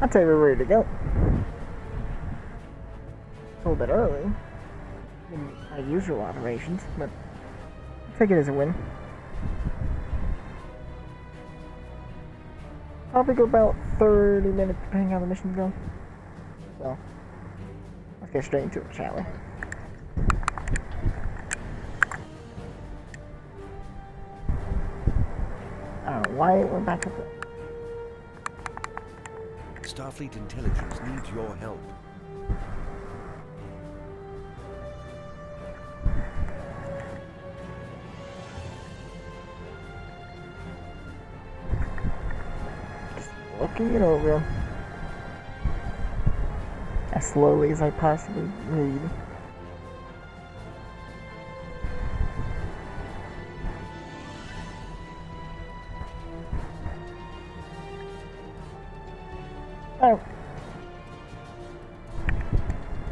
I'll tell you we're ready to go. It's a little bit early in my usual operations, but I'll take it as a win. Probably go about 30 minutes depending on how the missions go. So, let's get straight into it, shall we? I don't know why it went back up there. Starfleet intelligence needs your help. Just looking it over as slowly as I possibly need. Oh.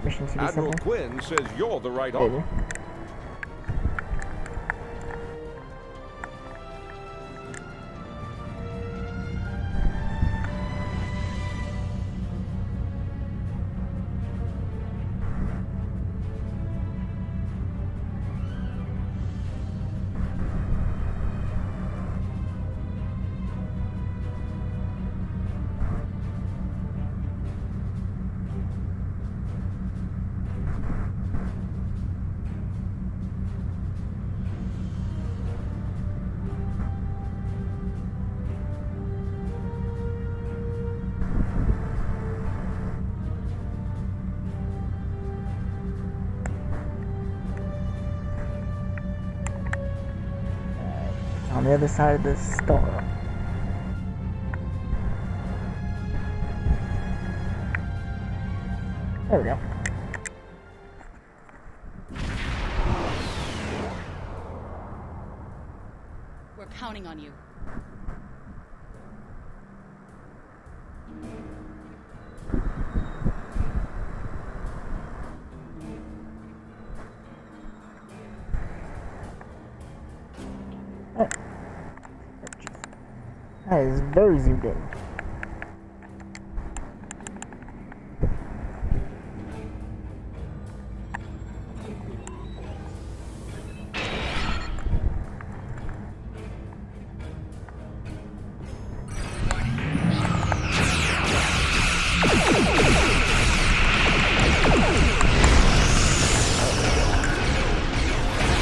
Mission to be Admiral simple. Quinn says you're the right Maybe. officer. On the other side of the star. There we go. We're counting on you. That is very zoomed in.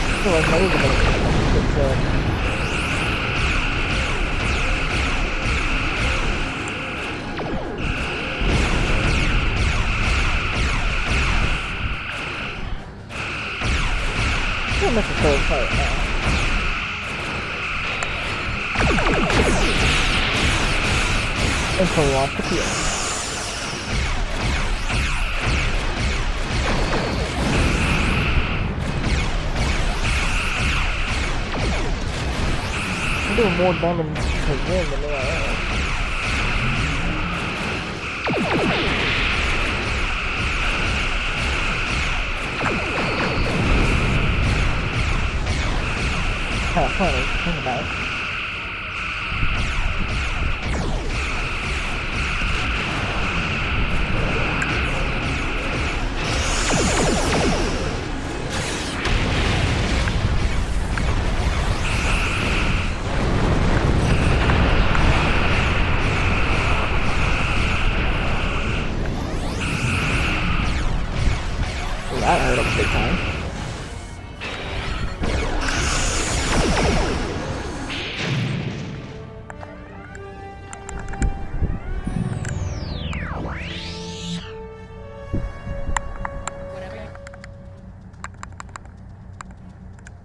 I feel like my ears are gonna I'm not necessarily fight now. And pull off the field. I'm doing more damage to win than I am. Kind of funny, think about it. Well, that hurt him big time.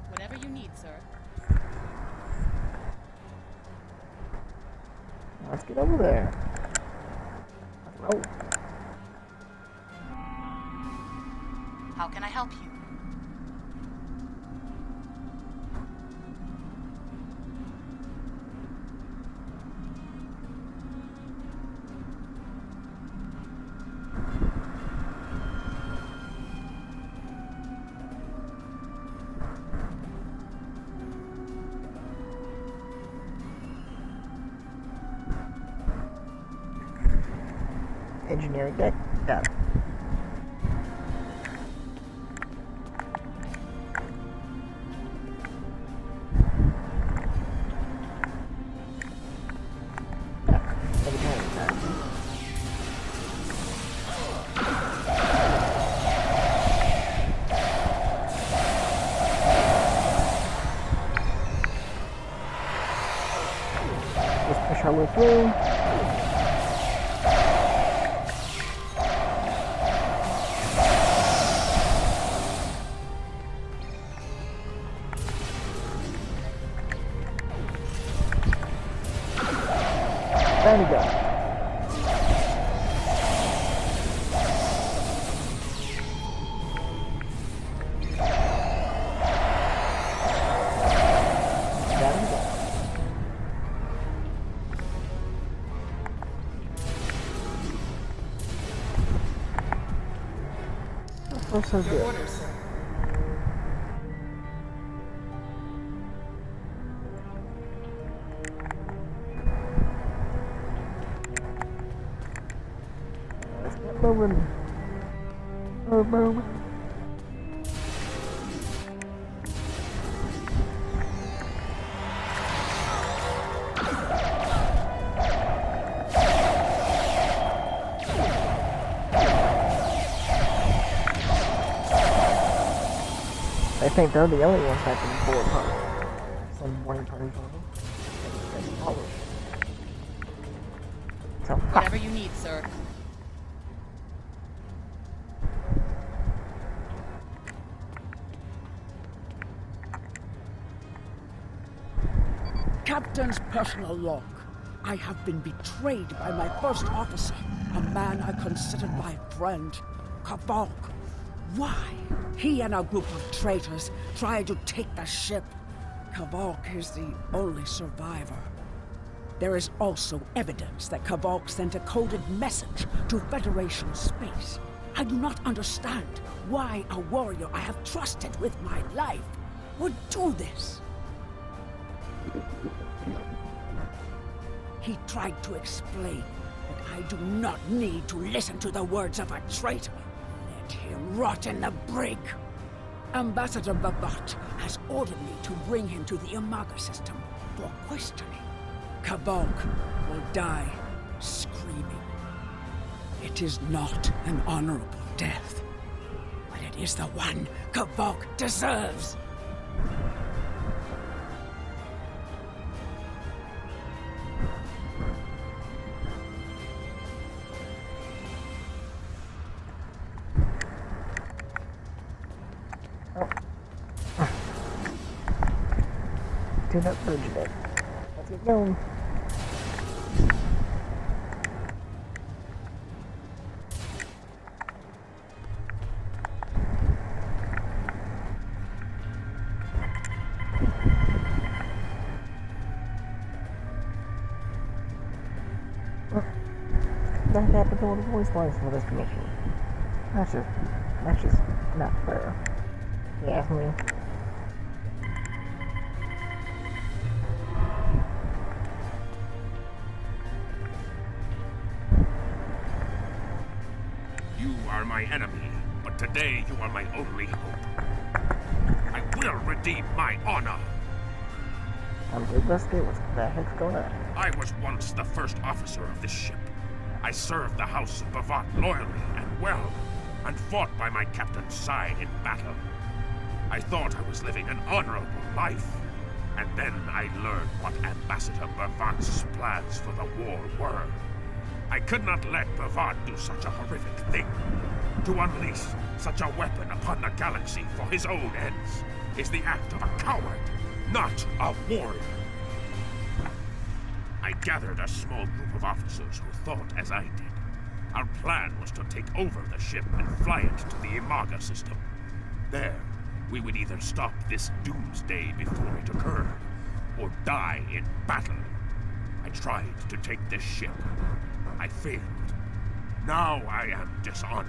Whatever you need, sir. Let's get over there. Let's roll. How can I help you? Engineering deck. Got it. Push our way through. There we go. So good. Order, sir. Let's get moving. Move. I think they're the only ones that can board party. Some morning parties on them. So, Whatever you need, sir. Captain's personal log. I have been betrayed by my first officer, a man I considered my friend, Kavok. Why? He and a group of traitors tried to take the ship. Kavok is the only survivor. There is also evidence that Kavok sent a coded message to Federation space. I do not understand why a warrior I have trusted with my life would do this. He tried to explain that I do not need to listen to the words of a traitor. Let him rot in the brig. Ambassador Babat has ordered me to bring him to the Imaga system for questioning. Kavok will die screaming. It is not an honorable death, but it is the one Kavok deserves. Do that bridge deck. Let's get going. That happened to all the voice lines for this mission. That's just not fair. You ask me. You are my enemy, but today you are my only hope. I will redeem my honor. I'm good, Rusty. What the heck's going on? I was once the first officer of this ship. I served the House of Bavat loyally and well, and fought by my captain's side in battle. I thought I was living an honorable life, and then I learned what Ambassador Bavat's plans for the war were. I could not let Bavat do such a horrific thing. To unleash such a weapon upon the galaxy for his own ends is the act of a coward, not a warrior. I gathered a small group of officers who thought as I did. Our plan was to take over the ship and fly it to the Imaga system. There, we would either stop this doomsday before it occurred, or die in battle. I tried to take this ship. I failed. Now I am dishonored,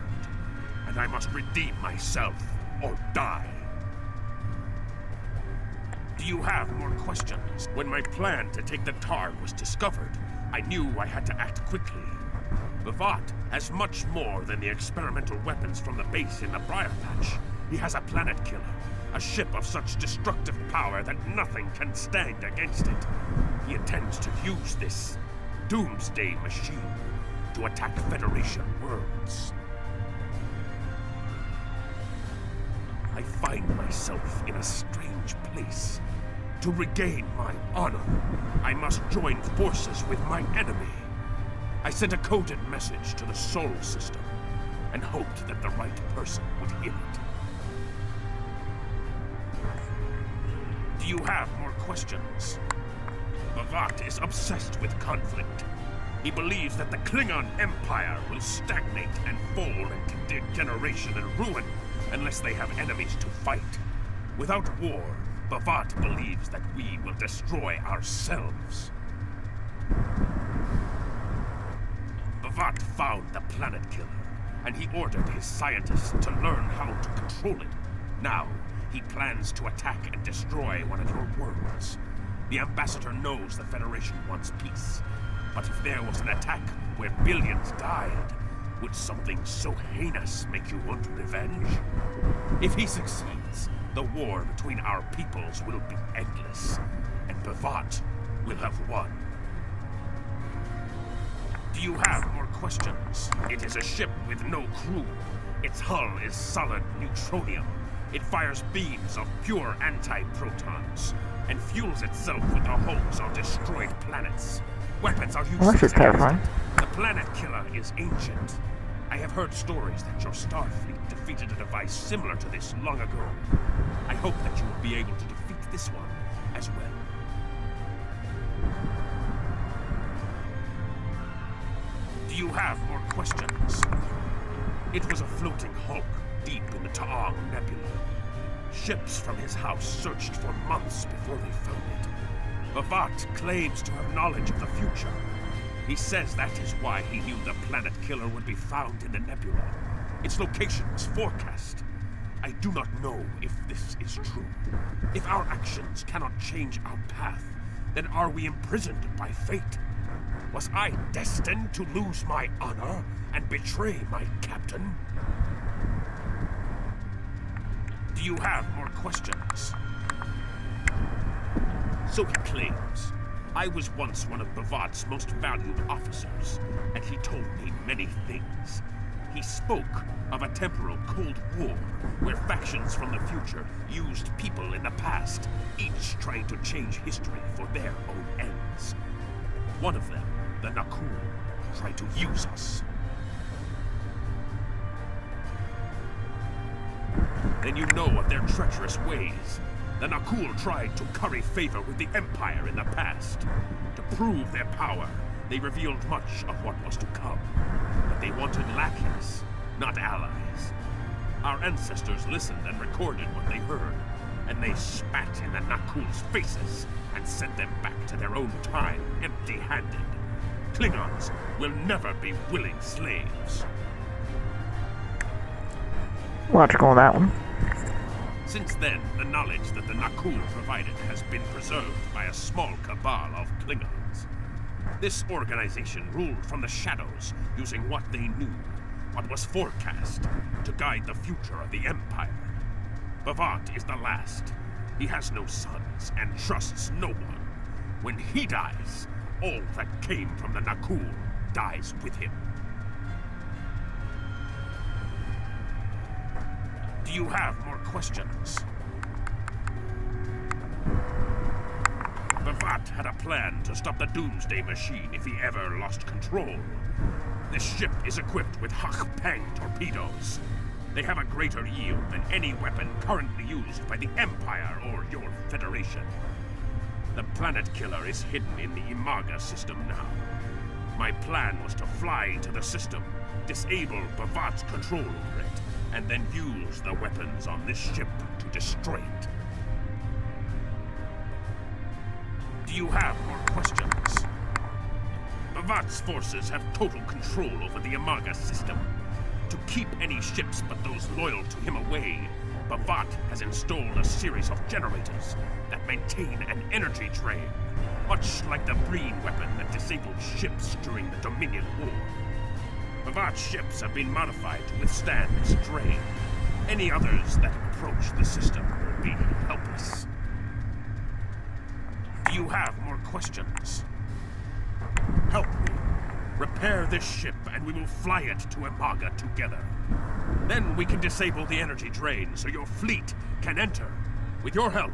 and I must redeem myself or die. Do you have more questions? When my plan to take the Tar was discovered, I knew I had to act quickly. Bavat has much more than the experimental weapons from the base in the Briar Patch. He has a planet killer, a ship of such destructive power that nothing can stand against it. He intends to use this doomsday machine to attack Federation worlds. I find myself in a strange place. To regain my honor, I must join forces with my enemy. I sent a coded message to the Sol system and hoped that the right person would hear it. Do you have more questions? Bavat is obsessed with conflict. He believes that the Klingon Empire will stagnate and fall into degeneration and ruin unless they have enemies to fight. Without war, Bavat believes that we will destroy ourselves. Bavat found the planet killer, and he ordered his scientists to learn how to control it. Now, he plans to attack and destroy one of your worlds. The Ambassador knows the Federation wants peace, but if there was an attack where billions died, would something so heinous make you want revenge? If he succeeds, the war between our peoples will be endless, and Bavat will have won. Do you have more questions? It is a ship with no crew. Its hull is solid neutronium. It fires beams of pure anti-protons, and fuels itself with the hulls on destroyed planets. Weapons are Well, this is terrifying. The planet killer is ancient. I have heard stories that your Starfleet defeated a device similar to this long ago. I hope that you will be able to defeat this one as well. Do you have more questions? It was a floating hulk deep in the Ta'ang Nebula. Ships from his house searched for months before they found it. Bavat claims to have knowledge of the future. He says that is why he knew the planet killer would be found in the nebula. Its location was forecast. I do not know if this is true. If our actions cannot change our path, then are we imprisoned by fate? Was I destined to lose my honor and betray my captain? Do you have more questions? So he claims. I was once one of Bavat's most valued officers, and he told me many things. He spoke of a temporal Cold War, where factions from the future used people in the past, each trying to change history for their own ends. One of them, the Nakul, tried to use us. Then you know of their treacherous ways. The Nakul tried to curry favor with the Empire in the past. To prove their power, they revealed much of what was to come. But they wanted lackeys, not allies. Our ancestors listened and recorded what they heard, and they spat in the Nakul's faces and sent them back to their own time empty-handed. Klingons will never be willing slaves. Logical on that one. Since then, the knowledge that the Nakul provided has been preserved by a small cabal of Klingons. This organization ruled from the shadows, using what they knew, what was forecast, to guide the future of the Empire. Bavat is the last. He has no sons and trusts no one. When he dies, all that came from the Nakul dies with him. Do you have more questions? Bavat had a plan to stop the Doomsday Machine if he ever lost control. This ship is equipped with Hak-Pang torpedoes. They have a greater yield than any weapon currently used by the Empire or your Federation. The planet killer is hidden in the Imaga system now. My plan was to fly to the system, disable Bavat's control over it, and then use the weapons on this ship to destroy it. Do you have more questions? Bavat's forces have total control over the Imaga system. To keep any ships but those loyal to him away, Bavat has installed a series of generators that maintain an energy drain, much like the Breen weapon that disabled ships during the Dominion War. Bavat's ships have been modified to withstand this drain. Any others that approach the system will be helpless. Do you have more questions? Help me. Repair this ship and we will fly it to Imaga together. Then we can disable the energy drain so your fleet can enter. With your help,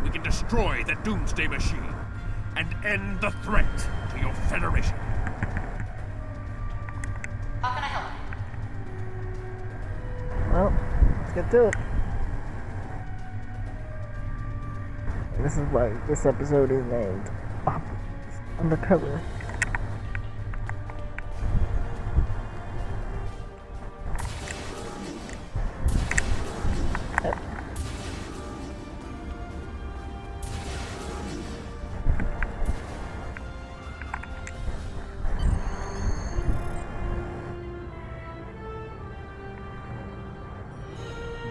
we can destroy the Doomsday Machine and end the threat to your Federation. How can I help? Well, let's get to it. And this is why this episode is named Undercover.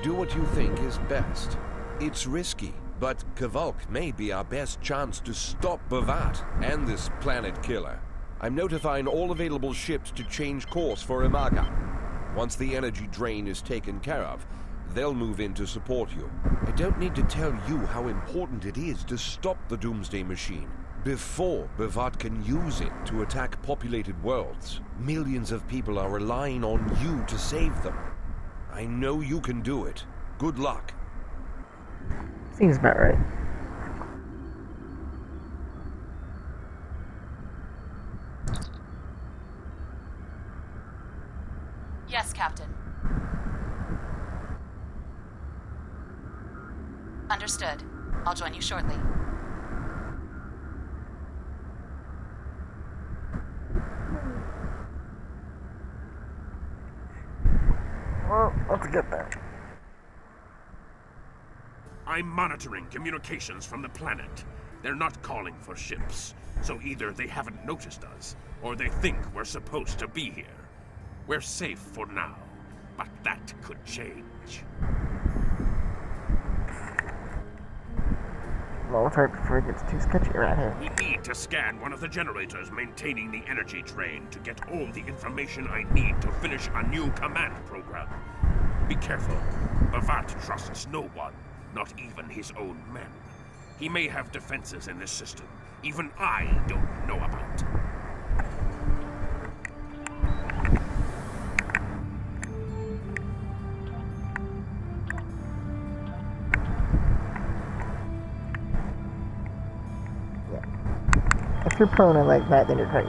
Do what you think is best. It's risky, but Kavalk may be our best chance to stop Bavat and this planet killer. I'm notifying all available ships to change course for Imaga. Once the energy drain is taken care of, they'll move in to support you. I don't need to tell you how important it is to stop the Doomsday Machine before Bavat can use it to attack populated worlds. Millions of people are relying on you to save them. I know you can do it. Good luck. Seems about right. Yes, Captain. Understood. I'll join you shortly. Well, let's get there. I'm monitoring communications from the planet. They're not calling for ships, so either they haven't noticed us, or they think we're supposed to be here. We're safe for now, but that could change. Well, it's hard before it gets too sketchy around here. We need to scan one of the generators maintaining the energy drain to get all the information I need to finish a new command program. Be careful. Bavat trusts no one, not even his own men. He may have defenses in this system even I don't know about. If you're prone and like that, then you're great.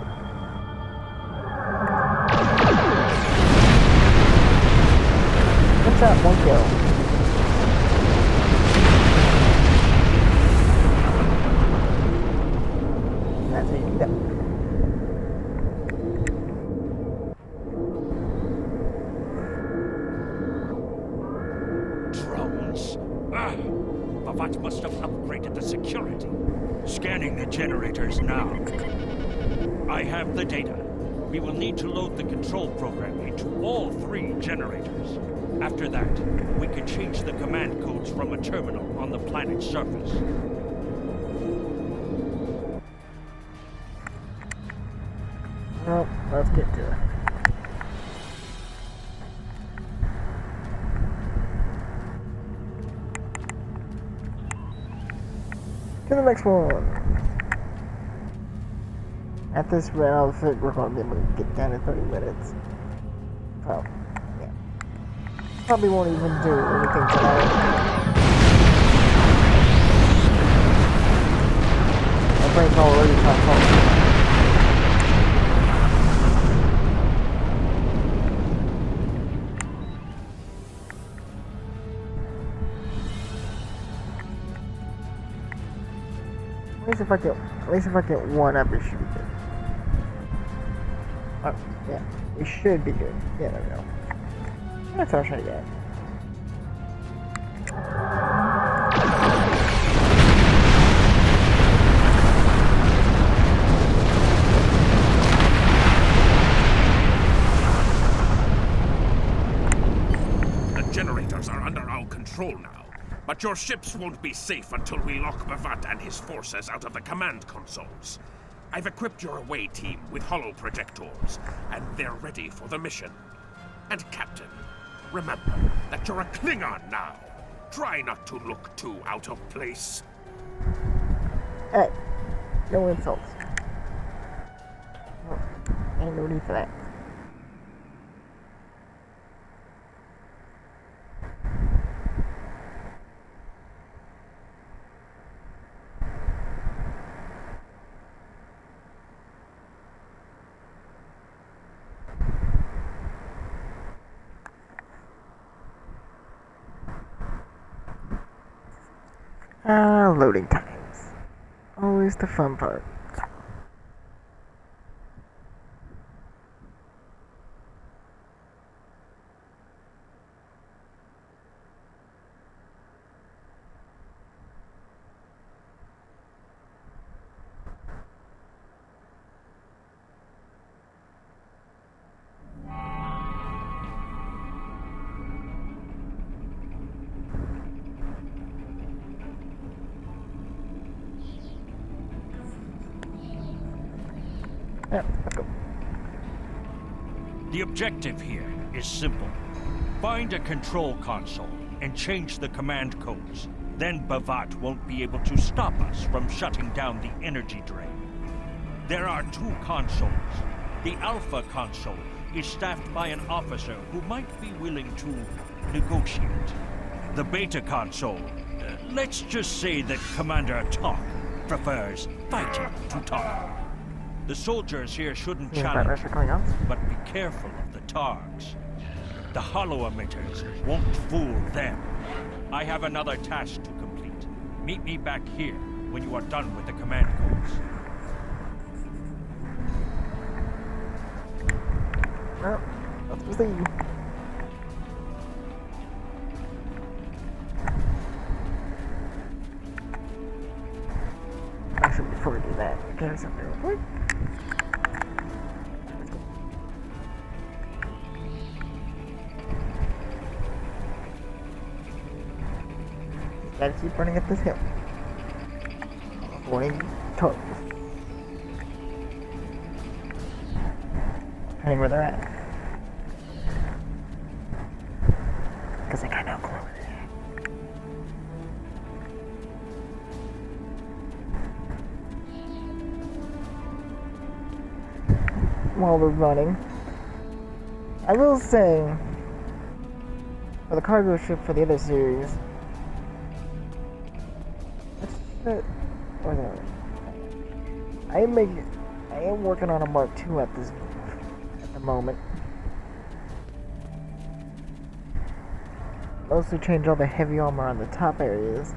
What's that? One kill. That's how you do that. Drones. Bavat must have upgraded the security. Scanning the generators now. I have the data. We will need to load the control program into all 3 generators. After that, we can change the command codes from a terminal on the planet's surface. Well, let's get to it. To the next one. At this rate, I think we're going to be able to get down in 30 minutes. Oh, yeah. Probably won't even do anything tonight. My brain's already functioning. At least if I get one up, it should be good. Oh, yeah. It should be good. Yeah, there we go. That's what I was trying to get. The generators are under our control now. But your ships won't be safe until we lock Bavat and his forces out of the command consoles. I've equipped your away team with holo projectors, and they're ready for the mission. And Captain, remember that you're a Klingon now. Try not to look too out of place. Hey, no insults. Ain't no need for that. Loading times. Always the fun part. Yeah, let's go. The objective here is simple. Find a control console and change the command codes. Then Bavat won't be able to stop us from shutting down the energy drain. There are 2 consoles. The Alpha console is staffed by an officer who might be willing to negotiate. The Beta console, let's just say that Commander Talk prefers fighting to talk. The soldiers here shouldn't challenge, but be careful of the Targs. The holo emitters won't fool them. I have another task to complete. Meet me back here when you are done with the command codes. Well, let's proceed. Actually, before we do that, get something real quick. Gotta keep running up this hill. Avoiding turtles. Depending where they're at. Because I got no clue where they're at. While we're running, I will say, for the cargo ship for the other series, I am working on a Mark II at the moment. Mostly change all the heavy armor on the top areas.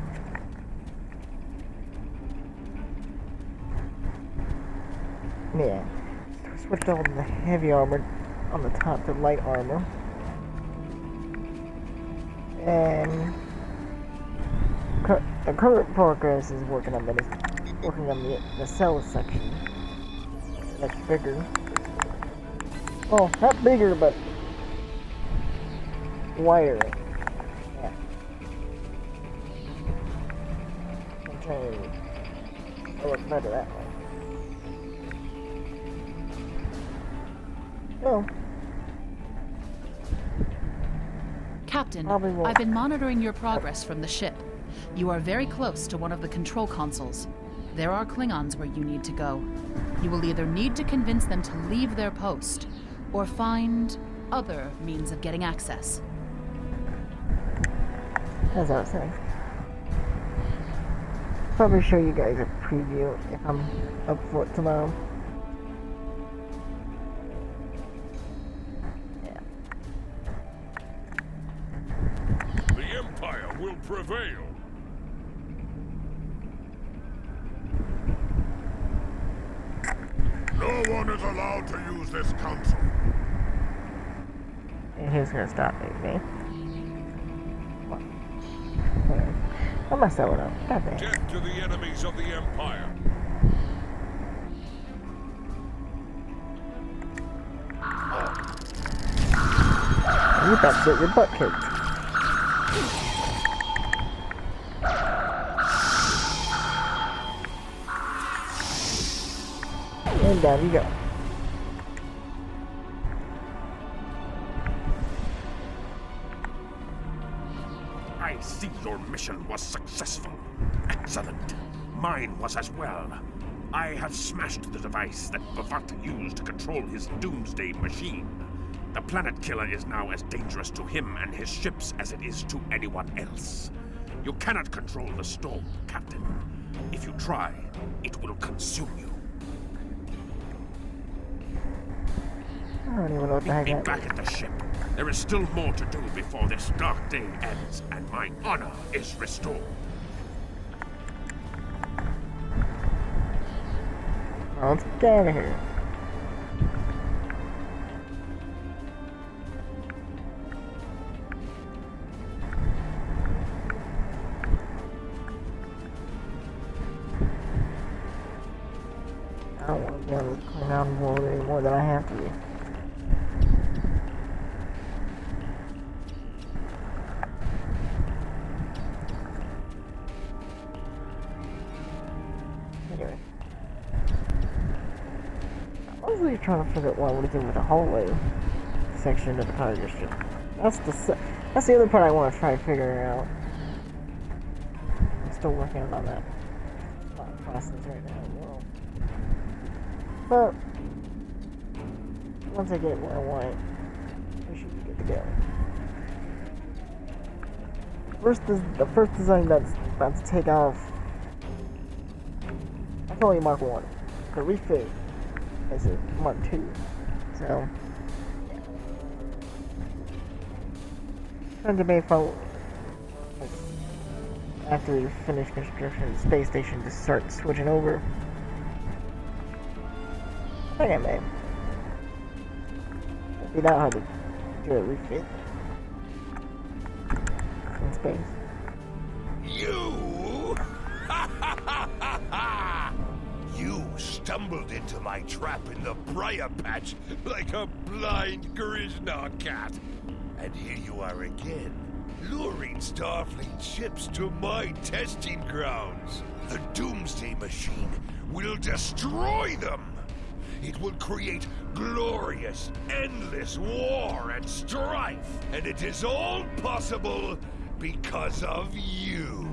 Yeah, switched all the heavy armor on the top to light armor, and the current progress is working on the nacelle section. That's bigger. Well, not bigger, but wider. Yeah. I'm trying to look better that way. Oh. Captain, I've been monitoring your progress from the ship. You are very close to one of the control consoles. There are Klingons where you need to go. You will either need to convince them to leave their post, or find other means of getting access. As I was saying. Probably show you guys a preview if I'm up for it tomorrow. Yeah. The Empire will prevail. No one is allowed to use this console. And who's gonna stop me, okay? I messed that one up. God damn. Death to the enemies of the Empire. You about to get your butt kicked. And down you go. I see your mission was successful. Excellent. Mine was as well. I have smashed the device that Bavat used to control his doomsday machine. The planet killer is now as dangerous to him and his ships as it is to anyone else. You cannot control the storm, Captain. If you try, it will consume you. I don't even know what the heck Meet me that back is. at the ship. There is still more to do before this dark day ends, and my honor is restored. Well, let's get out of here. I don't want to be on this Klingon world anymore than I have to be. Anyway. I was really trying to figure out what I would do with the hallway section of the cargo ship. That's the other part I want to try to figure out. I'm still working on that process right now. But once I get it where I want it, we should be good to go. The first design that's about to take off. That's only Mark 1. The refit is a Mark 2. So trying to debate if after we finish construction of the space station to start switching over. I think I may. It'd be that hard to do a refit in space. You? You stumbled into my trap in the briar patch like a blind Grishna cat. And here you are again, luring Starfleet ships to my testing grounds. The Doomsday Machine will destroy them. It will create glorious, endless war and strife. And it is all possible because of you.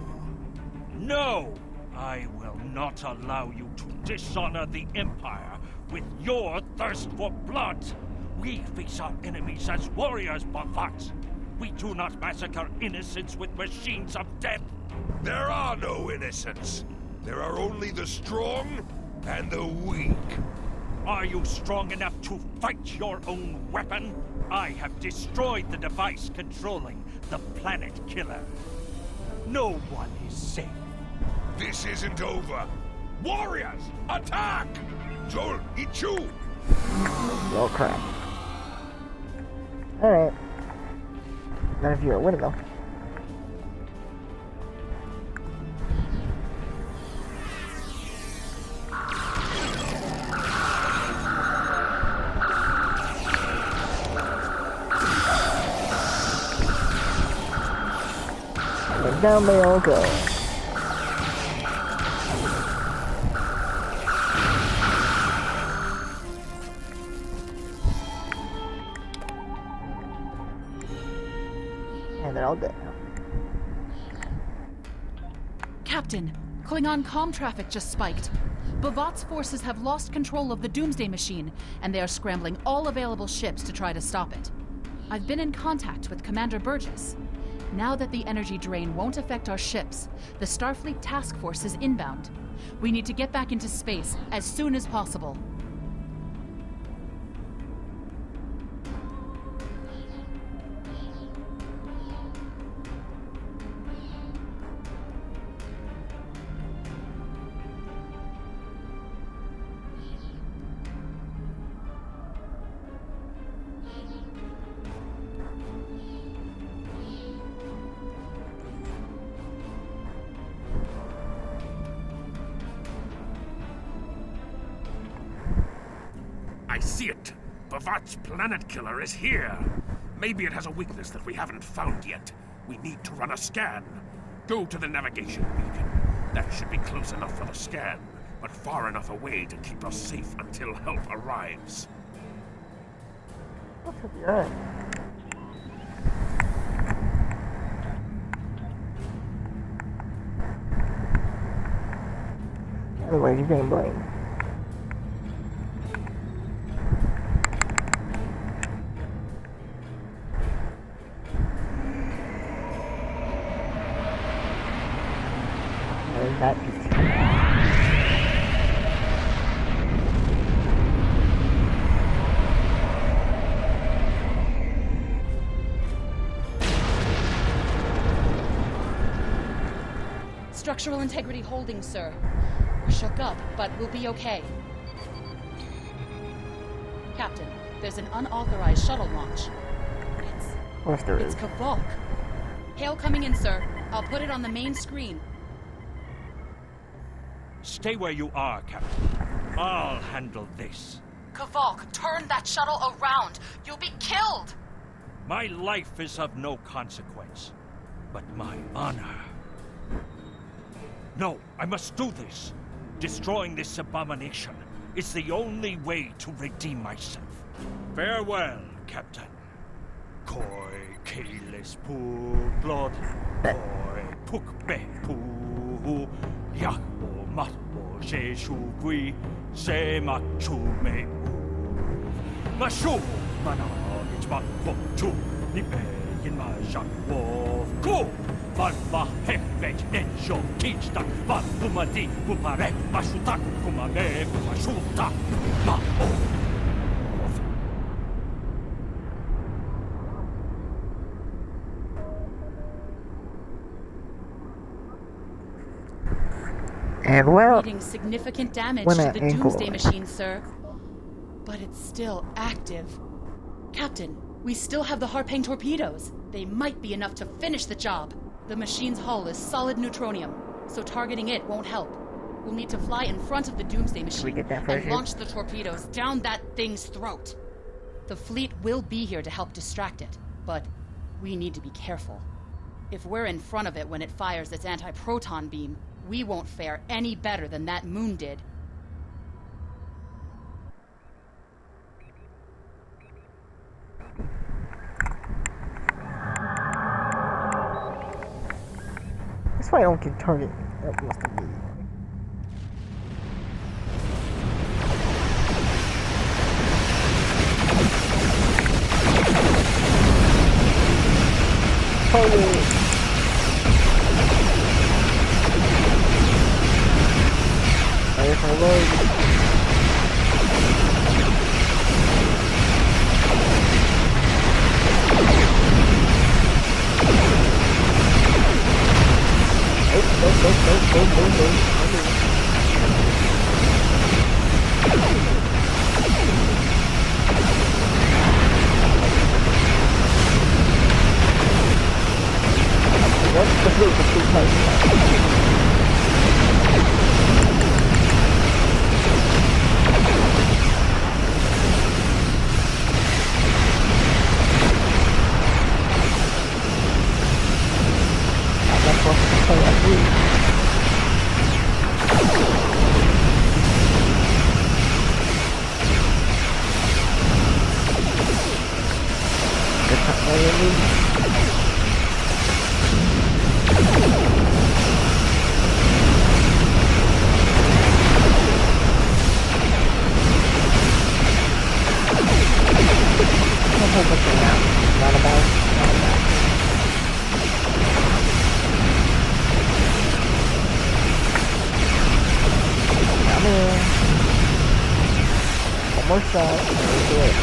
No! I will not allow you to dishonor the Empire with your thirst for blood. We face our enemies as warriors, Bavat. We do not massacre innocents with machines of death. There are no innocents. There are only the strong and the weak. Are you strong enough to fight your own weapon? I have destroyed the device controlling the planet killer. No one is safe. This isn't over. Warriors, attack! Joel, Ichu! Oh crap. Alright. Not if you're a winner though. And down they all go. And they're all dead. Captain, Klingon comm traffic just spiked. Bavat's forces have lost control of the Doomsday Machine, and they are scrambling all available ships to try to stop it. I've been in contact with Commander Burgess. Now that the energy drain won't affect our ships, the Starfleet task force is inbound. We need to get back into space as soon as possible. I see it. Bavat's planet killer is here. Maybe it has a weakness that we haven't found yet. We need to run a scan. Go to the navigation beacon. That should be close enough for the scan. but far enough away to keep us safe until help arrives. That should be alright. Otherwise, you're getting blamed. That Structural integrity holding, sir. We're shook up, but we'll be okay. Captain, there's an unauthorized shuttle launch. of course there It's is. Kavok. Hail coming in, sir. I'll put it on the main screen. Stay where you are, Captain. I'll handle this. Kavok, turn that shuttle around. You'll be killed! My life is of no consequence, but my honor. No, I must do this. Destroying this abomination is the only way to redeem myself. Farewell, Captain. Koi keles pu blod, koi puk be pu, yahbo matbo jeshu gui, se machu me u. Mashu mana it's matbo chu, nipe in ma jak wolf ku. Van va hefet en sho kichta, van pumadi pupare, mashutak kumame mashuta, ma o. And well, Needing significant damage when to that the ankle- Doomsday Machine, sir. But it's still active. Captain, we still have the Harpang torpedoes. They might be enough to finish the job. The machine's hull is solid neutronium, so targeting it won't help. We'll need to fly in front of the Doomsday Machine get that and first hit? launch the torpedoes down that thing's throat. The fleet will be here to help distract it, but we need to be careful. If we're in front of it when it fires its anti-proton beam, we won't fare any better than that moon did. that's why I don't get target. That must have been. Fire for load. One more shot. Let's do it.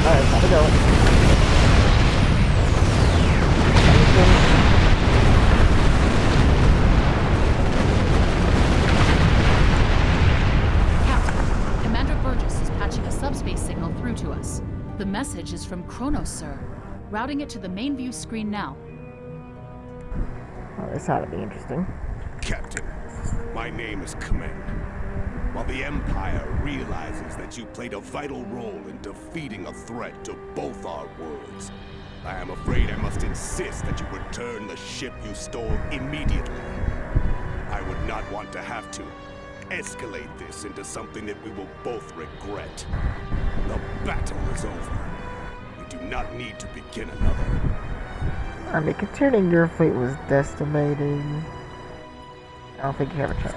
Alright, time to go. Captain, Commander Burgess is patching a subspace signal through to us. The message is from Kronos, sir. Routing it to the main view screen now. Oh, this ought to be interesting. Captain, my name is Command. While the Empire realizes that you played a vital role in defeating a threat to both our worlds, I am afraid I must insist that you return the ship you stole immediately. I would not want to have to escalate this into something that we will both regret. The battle is over. We do not need to begin another. I mean, considering your fleet was decimating, I don't think you have a chance.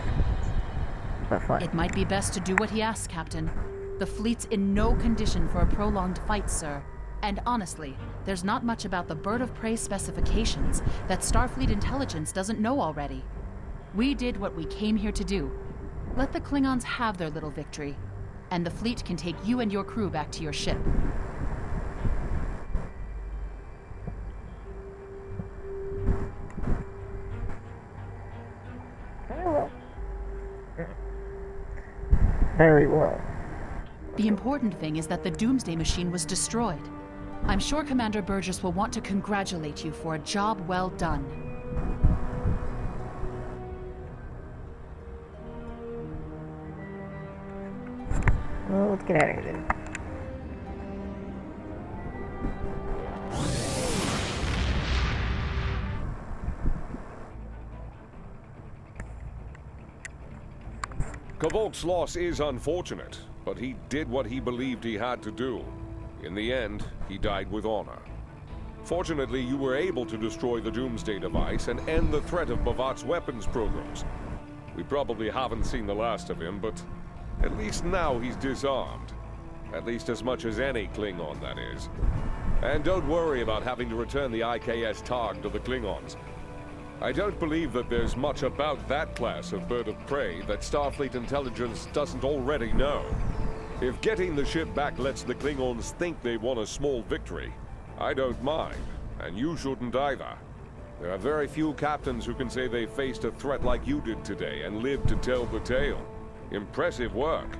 But fine. It might be best to do what he asks, Captain. The fleet's in no condition for a prolonged fight, sir. And honestly, there's not much about the Bird of Prey specifications that Starfleet intelligence doesn't know already. We did what we came here to do. Let the Klingons have their little victory, and the fleet can take you and your crew back to your ship. Very well. The important thing is that the Doomsday Machine was destroyed. I'm sure Commander Burgess will want to congratulate you for a job well done. Well, let's get out of here then. Kvolk's loss is unfortunate, but he did what he believed he had to do. In the end, he died with honor. Fortunately, you were able to destroy the Doomsday device and end the threat of Bavat's weapons programs. We probably haven't seen the last of him, but at least now he's disarmed. At least as much as any Klingon, that is. And don't worry about having to return the IKS Targ to the Klingons. I don't believe that there's much about that class of bird of prey that Starfleet intelligence doesn't already know. If getting the ship back lets the Klingons think they won a small victory, I don't mind, and you shouldn't either. There are very few captains who can say they faced a threat like you did today and lived to tell the tale. Impressive work.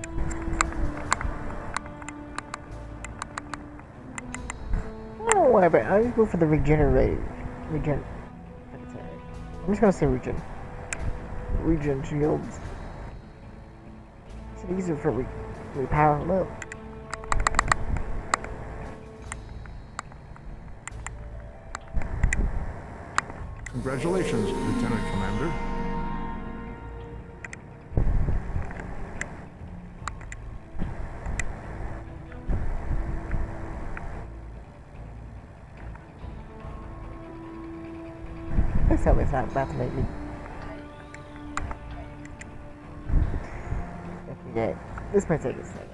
Oh, whatever. I'll just go for the regenerator. I'm just gonna say regen. Regen shields. It's easier for repower them up. Congratulations, Lieutenant Commander. This helmet's not about to make me. Yeah, this might take a second.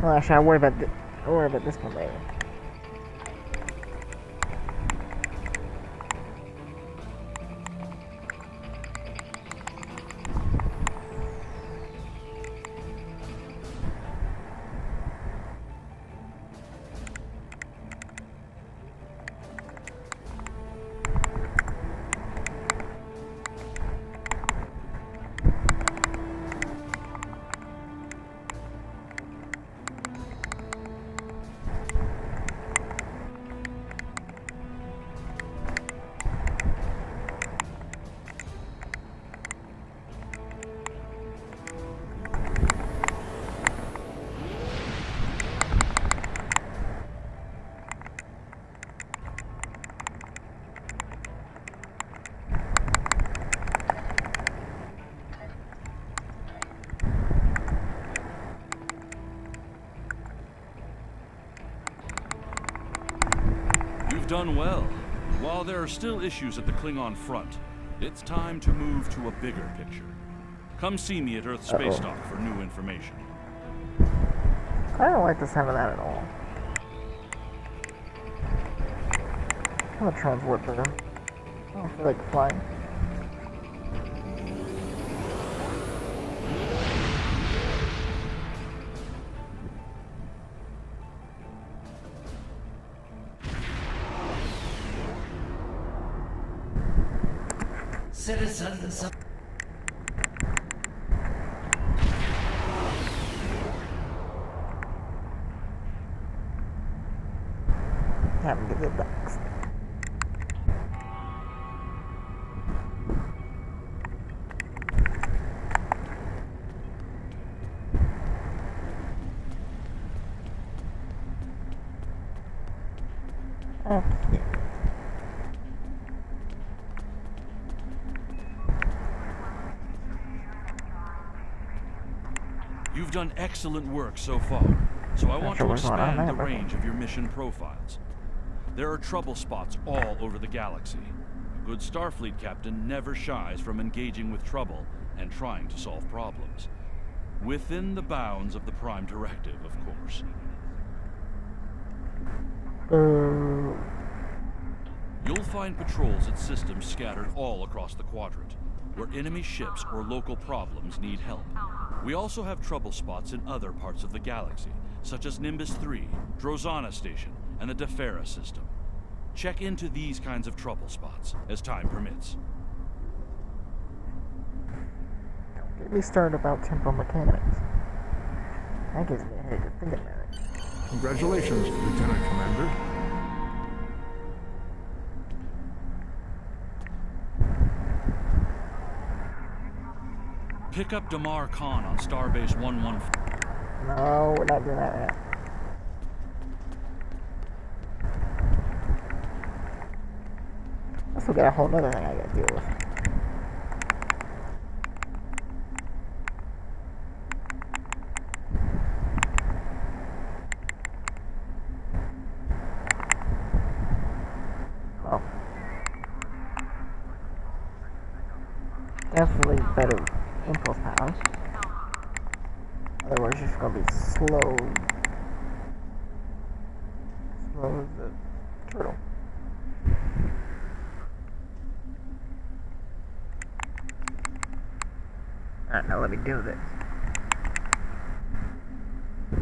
Well, actually, I'll worry about this one later. You've done well. While there are still issues at the Klingon front, it's time to move to a bigger picture. Come see me at Earth Space Dock for new information. I don't like the sound of that at all. I'm gonna transport them. I don't feel like flying. Citizens of Time to get back. Okay. done excellent work so far, so I want to expand the range of your mission profiles. There are trouble spots all over the galaxy. A good Starfleet captain never shies from engaging with trouble and trying to solve problems. Within the bounds of the Prime Directive, of course. You'll find patrols at systems scattered all across the quadrant, where enemy ships or local problems need help. We also have trouble spots in other parts of the galaxy, such as Nimbus 3, Drozana Station, and the Defera system. Check into these kinds of trouble spots, as time permits. Get me started about temporal mechanics. That gives me a headache to think about it. Congratulations, Lieutenant Commander. Pick up Damar Khan on Starbase 114. No, we're not doing that right now. I still got a whole nother thing I gotta deal with. Well, definitely better impulse power. Otherwise, you're just gonna be slow as the turtle. Alright, now let me do this. The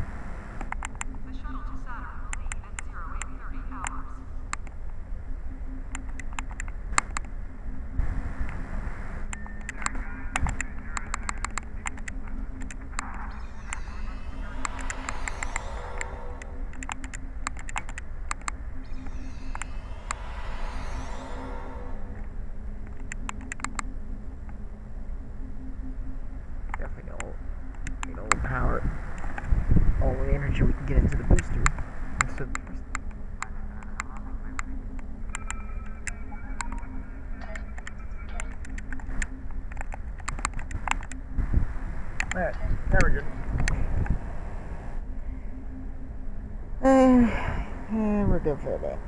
shuttle to Saturn will leave at 0830 hours. Power all the energy we can get into the booster. Alright, there we go. And we're good for that.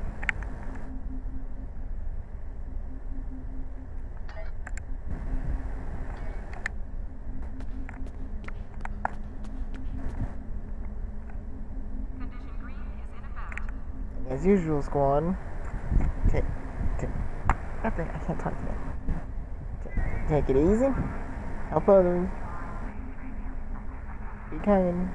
As usual, squad. I can't talk today. Take it easy. Help others. Be kind.